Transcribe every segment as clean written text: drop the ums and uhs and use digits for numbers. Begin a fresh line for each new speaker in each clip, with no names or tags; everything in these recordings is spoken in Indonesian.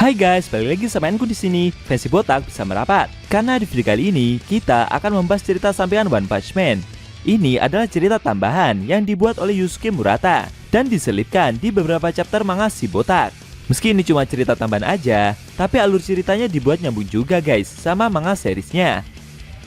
Hai guys, balik lagi sama aku di sini. Fancy Botak bisa merapat. Karena di video kali ini kita akan membahas cerita sampingan One Punch Man. Ini adalah cerita tambahan yang dibuat oleh Yusuke Murata dan diselipkan di beberapa chapter manga si Botak. Meski ini cuma cerita tambahan aja, tapi alur ceritanya dibuat nyambung juga guys sama manga seriesnya.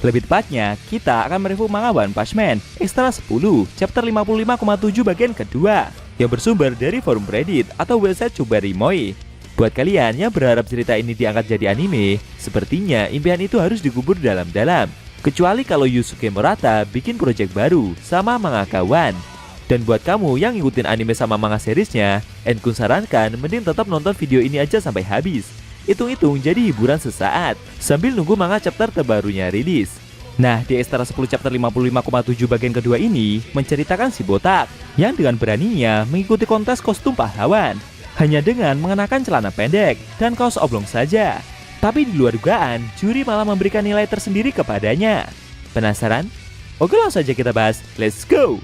Lebih tepatnya, kita akan mereview manga One Punch Man Extra 10 chapter 55,7 bagian kedua yang bersumber dari forum Reddit atau website Chubarimoy. Buat kalian yang berharap cerita ini diangkat jadi anime, sepertinya impian itu harus dikubur dalam-dalam. Kecuali kalau Yusuke Murata bikin project baru sama manga kawan. Dan buat kamu yang ngikutin anime sama manga seriesnya, Enkun sarankan mending tetap nonton video ini aja sampai habis. Hitung-hitung jadi hiburan sesaat, sambil nunggu manga chapter terbarunya rilis. Nah, di Extra 10 chapter 55,7 bagian kedua ini menceritakan si Botak yang dengan beraninya mengikuti kontes kostum pahlawan hanya dengan mengenakan celana pendek dan kaos oblong saja. Tapi di luar dugaan, juri malah memberikan nilai tersendiri kepadanya. Penasaran? Oke, langsung saja kita bahas. Let's go!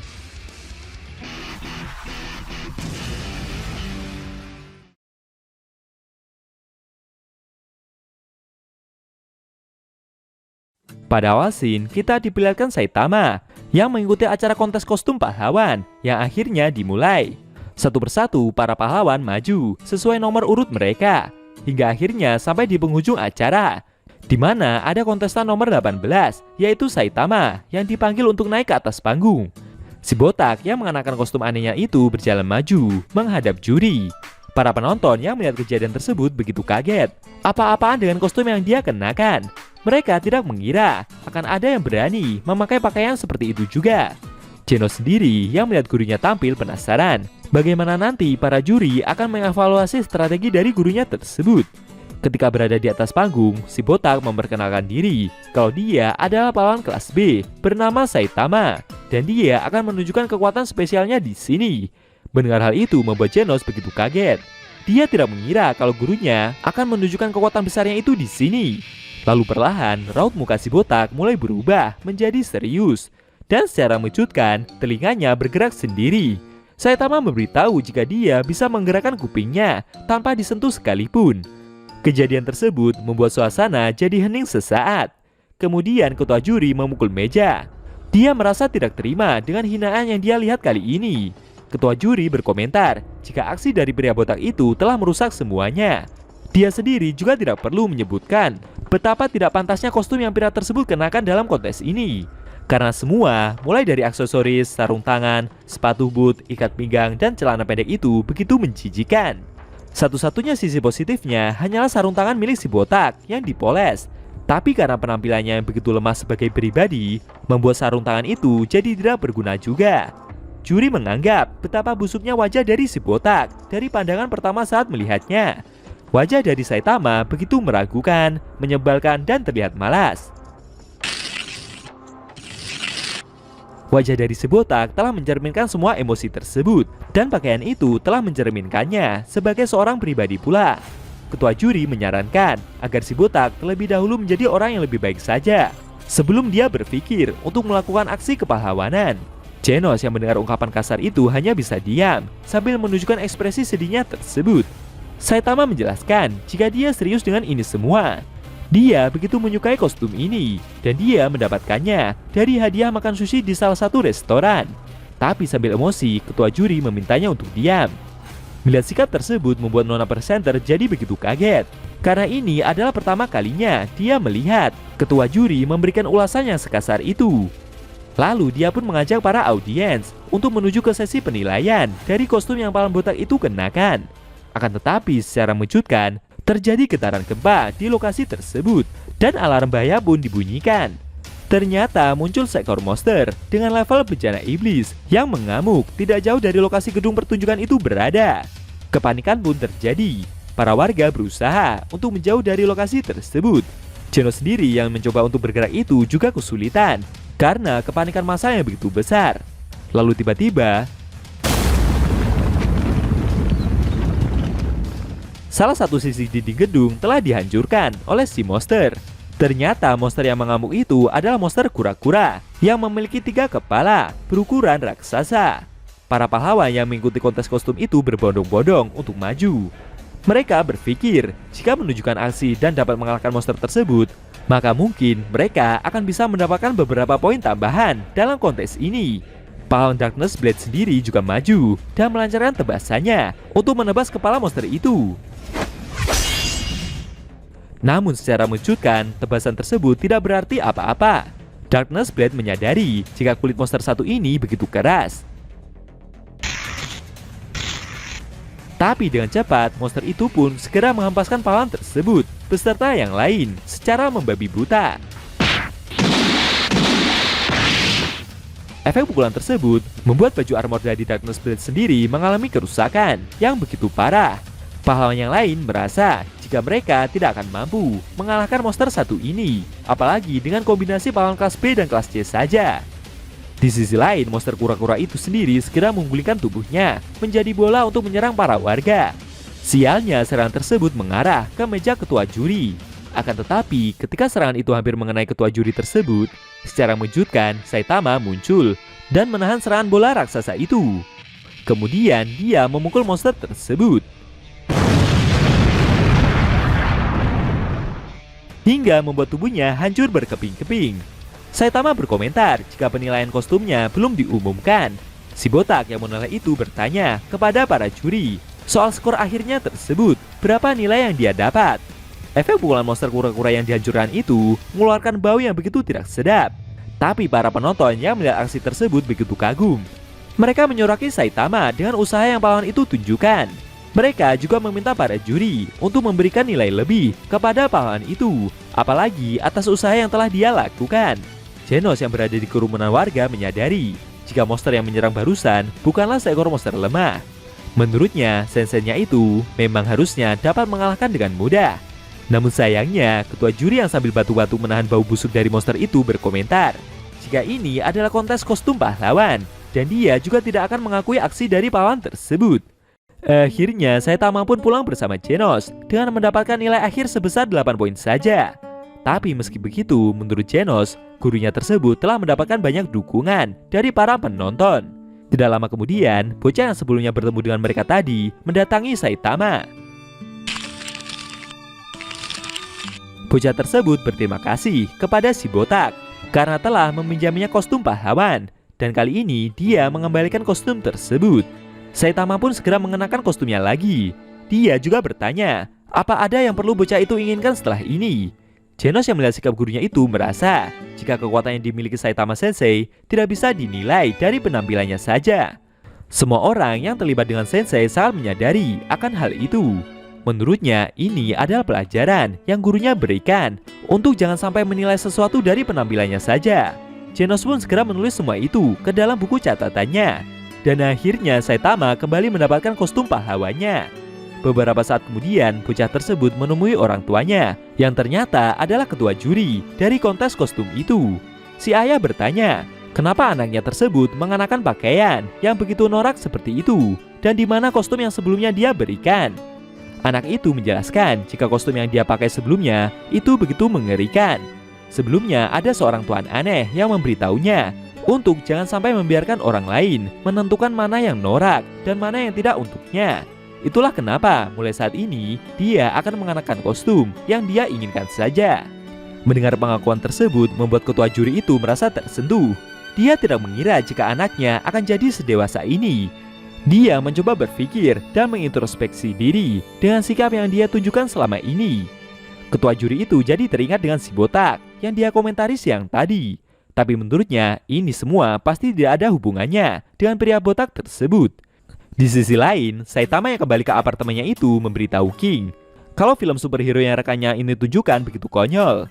Pada awal scene, kita diperlihatkan Saitama yang mengikuti acara kontes kostum pahlawan yang akhirnya dimulai. Satu persatu para pahlawan maju sesuai nomor urut mereka hingga akhirnya sampai di penghujung acara, di mana ada kontestan nomor 18 yaitu Saitama yang dipanggil untuk naik ke atas panggung. Si Botak yang mengenakan kostum anehnya itu berjalan maju menghadap juri. Para penonton yang melihat kejadian tersebut begitu kaget apa-apaan dengan kostum yang dia kenakan. Mereka tidak mengira akan ada yang berani memakai pakaian seperti itu juga. Genos sendiri yang melihat gurunya tampil penasaran bagaimana nanti para juri akan mengevaluasi strategi dari gurunya tersebut. Ketika berada di atas panggung, si Botak memperkenalkan diri kalau dia adalah pahlawan kelas B bernama Saitama dan dia akan menunjukkan kekuatan spesialnya di sini. Mendengar hal itu membuat Genos begitu kaget. Dia tidak mengira kalau gurunya akan menunjukkan kekuatan besarnya itu di sini. Lalu perlahan raut muka si Botak mulai berubah menjadi serius dan secara mengejutkan telinganya bergerak sendiri. Saitama memberitahu jika dia bisa menggerakkan kupingnya tanpa disentuh sekalipun. Kejadian tersebut membuat suasana jadi hening sesaat. Kemudian ketua juri memukul meja. Dia merasa tidak terima dengan hinaan yang dia lihat kali ini. Ketua juri berkomentar jika aksi dari pria botak itu telah merusak semuanya. Dia sendiri juga tidak perlu menyebutkan betapa tidak pantasnya kostum yang pria tersebut kenakan dalam kontes ini. Karena semua, mulai dari aksesoris, sarung tangan, sepatu boot, ikat pinggang, dan celana pendek itu begitu menjijikan. Satu-satunya sisi positifnya hanyalah sarung tangan milik si Botak yang dipoles. Tapi karena penampilannya yang begitu lemah sebagai pribadi, membuat sarung tangan itu jadi tidak berguna juga. Juri menganggap betapa busuknya wajah dari si Botak dari pandangan pertama saat melihatnya. Wajah dari Saitama begitu meragukan, menyebalkan, dan terlihat malas. Wajah dari si Botak telah mencerminkan semua emosi tersebut, dan pakaian itu telah mencerminkannya sebagai seorang pribadi pula. Ketua juri menyarankan agar si Botak terlebih dahulu menjadi orang yang lebih baik saja, sebelum dia berpikir untuk melakukan aksi kepahlawanan. Genos yang mendengar ungkapan kasar itu hanya bisa diam, sambil menunjukkan ekspresi sedihnya tersebut. Saitama menjelaskan jika dia serius dengan ini semua. Dia begitu menyukai kostum ini dan dia mendapatkannya dari hadiah makan sushi di salah satu restoran. Tapi sambil emosi, ketua juri memintanya untuk diam. Melihat sikap tersebut membuat Nona Presenter jadi begitu kaget. Karena ini adalah pertama kalinya dia melihat ketua juri memberikan ulasan yang sekasar itu. Lalu dia pun mengajak para audiens untuk menuju ke sesi penilaian dari kostum yang pahlawan botak itu kenakan. Akan tetapi secara mengejutkan, terjadi getaran gempa di lokasi tersebut dan alarm bahaya pun dibunyikan. Ternyata muncul seekor monster dengan level bejana iblis yang mengamuk tidak jauh dari lokasi gedung pertunjukan itu berada. Kepanikan pun terjadi. Para warga berusaha untuk menjauh dari lokasi tersebut. Genos sendiri yang mencoba untuk bergerak itu juga kesulitan karena kepanikan massa yang begitu besar. Lalu tiba-tiba salah satu sisi dinding gedung telah dihancurkan oleh si monster. Ternyata monster yang mengamuk itu adalah monster kura-kura yang memiliki 3 kepala berukuran raksasa. Para pahlawan yang mengikuti kontes kostum itu berbondong-bondong untuk maju. Mereka berpikir jika menunjukkan aksi dan dapat mengalahkan monster tersebut, maka mungkin mereka akan bisa mendapatkan beberapa poin tambahan dalam kontes ini. Pahlawan Darkness Blade sendiri juga maju dan melancarkan tebasannya untuk menebas kepala monster itu. Namun secara mengejutkan, tebasan tersebut tidak berarti apa-apa. Darkness Blade menyadari jika kulit monster satu ini begitu keras. Tapi dengan cepat, monster itu pun segera menghempaskan pahlawan tersebut beserta yang lain secara membabi buta. Efek pukulan tersebut membuat baju armor dari Darkness Blade sendiri mengalami kerusakan yang begitu parah. Pahlawan yang lain merasa jika mereka tidak akan mampu mengalahkan monster satu ini, apalagi dengan kombinasi pahlawan kelas B dan kelas C saja. Di sisi lain, monster kura-kura itu sendiri segera menggulingkan tubuhnya menjadi bola untuk menyerang para warga. Sialnya, serangan tersebut mengarah ke meja ketua juri. Akan tetapi, ketika serangan itu hampir mengenai ketua juri tersebut, secara mengejutkan, Saitama muncul dan menahan serangan bola raksasa itu. Kemudian, dia memukul monster tersebut hingga membuat tubuhnya hancur berkeping-keping. Saitama berkomentar jika penilaian kostumnya belum diumumkan. Si botak yang menilai itu bertanya kepada para juri soal skor akhirnya tersebut, berapa nilai yang dia dapat. Efek pukulan monster kura-kura yang dihancurkan itu mengeluarkan bau yang begitu tidak sedap. Tapi para penonton yang melihat aksi tersebut begitu kagum. Mereka menyoraki Saitama dengan usaha yang pahlawan itu tunjukkan. Mereka juga meminta para juri untuk memberikan nilai lebih kepada pahlawan itu, apalagi atas usaha yang telah dia lakukan. Genos yang berada di kerumunan warga menyadari jika monster yang menyerang barusan bukanlah seekor monster lemah. Menurutnya, senseinya itu memang harusnya dapat mengalahkan dengan mudah. Namun sayangnya, ketua juri yang sambil batu-batu menahan bau busuk dari monster itu berkomentar jika ini adalah kontes kostum pahlawan, dan dia juga tidak akan mengakui aksi dari pahlawan tersebut. Akhirnya, Saitama pun pulang bersama Genos dengan mendapatkan nilai akhir sebesar 8 poin saja. Tapi meski begitu, menurut Genos, gurunya tersebut telah mendapatkan banyak dukungan dari para penonton. Tidak lama kemudian, bocah yang sebelumnya bertemu dengan mereka tadi mendatangi Saitama. Bocah tersebut berterima kasih kepada si botak karena telah meminjaminya kostum pahlawan, dan kali ini dia mengembalikan kostum tersebut. Saitama pun segera mengenakan kostumnya lagi. Dia juga bertanya, apa ada yang perlu bocah itu inginkan setelah ini? Genos yang melihat sikap gurunya itu merasa jika kekuatan yang dimiliki Saitama Sensei tidak bisa dinilai dari penampilannya saja. Semua orang yang terlibat dengan Sensei sangat menyadari akan hal itu. Menurutnya, ini adalah pelajaran yang gurunya berikan untuk jangan sampai menilai sesuatu dari penampilannya saja. Genos pun segera menulis semua itu ke dalam buku catatannya. Dan akhirnya Saitama kembali mendapatkan kostum pahlawannya. Beberapa saat kemudian, bocah tersebut menemui orang tuanya yang ternyata adalah ketua juri dari kontes kostum itu. Si ayah bertanya, kenapa anaknya tersebut mengenakan pakaian yang begitu norak seperti itu, dan di mana kostum yang sebelumnya dia berikan. Anak itu menjelaskan jika kostum yang dia pakai sebelumnya itu begitu mengerikan. Sebelumnya ada seorang tuan aneh yang memberitahunya untuk jangan sampai membiarkan orang lain menentukan mana yang norak dan mana yang tidak untuknya. Itulah kenapa mulai saat ini dia akan mengenakan kostum yang dia inginkan saja. Mendengar pengakuan tersebut membuat ketua juri itu merasa tersentuh. Dia tidak mengira jika anaknya akan jadi sedewasa ini. Dia mencoba berpikir dan mengintrospeksi diri dengan sikap yang dia tunjukkan selama ini. Ketua juri itu jadi teringat dengan si botak yang dia komentari siang tadi. Tapi menurutnya, ini semua pasti tidak ada hubungannya dengan pria botak tersebut. Di sisi lain, Saitama yang kembali ke apartemennya itu memberitahu King kalau film superhero yang rekannya ini tunjukkan begitu konyol.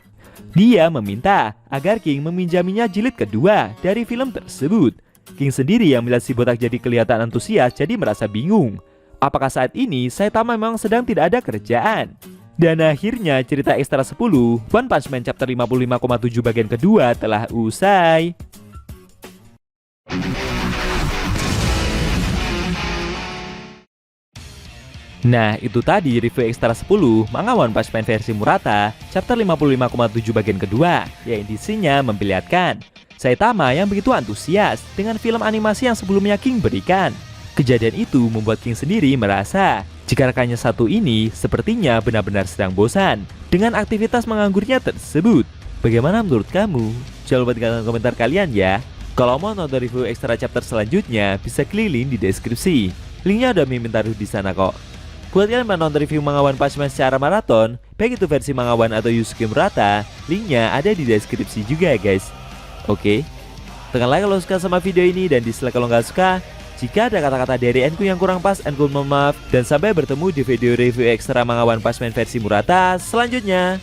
Dia meminta agar King meminjaminya jilid kedua dari film tersebut. King sendiri yang melihat si botak jadi kelihatan antusias jadi merasa bingung. Apakah saat ini Saitama memang sedang tidak ada kerjaan? Dan akhirnya cerita ekstra 10 One Punch Man chapter 55,7 bagian kedua telah usai. Nah, itu tadi review ekstra 10 manga One Punch Man versi Murata chapter 55,7 bagian kedua, yang isinya memperlihatkan Saitama yang begitu antusias dengan film animasi yang sebelumnya King berikan. Kejadian itu membuat King sendiri merasa Jika rekannya satu ini sepertinya benar-benar sedang bosan dengan aktivitas menganggurnya tersebut. Bagaimana menurut kamu? Jangan lupa tinggalkan komentar kalian ya. Kalau mau nonton review ekstra chapter selanjutnya, bisa klik link di deskripsi. Linknya udah Mimin taruh di sana kok. Buat kalian yang nonton review manga One Punch Man secara maraton, baik itu versi manga One atau Yusuke Murata, linknya ada di deskripsi juga guys. Oke, tekan like kalau suka sama video ini dan dislike kalau nggak suka. Jika ada kata-kata dari Enku yang kurang pas, Enku mohon maaf. Dan sampai bertemu di video review ekstra manga One Punch Man versi Murata selanjutnya.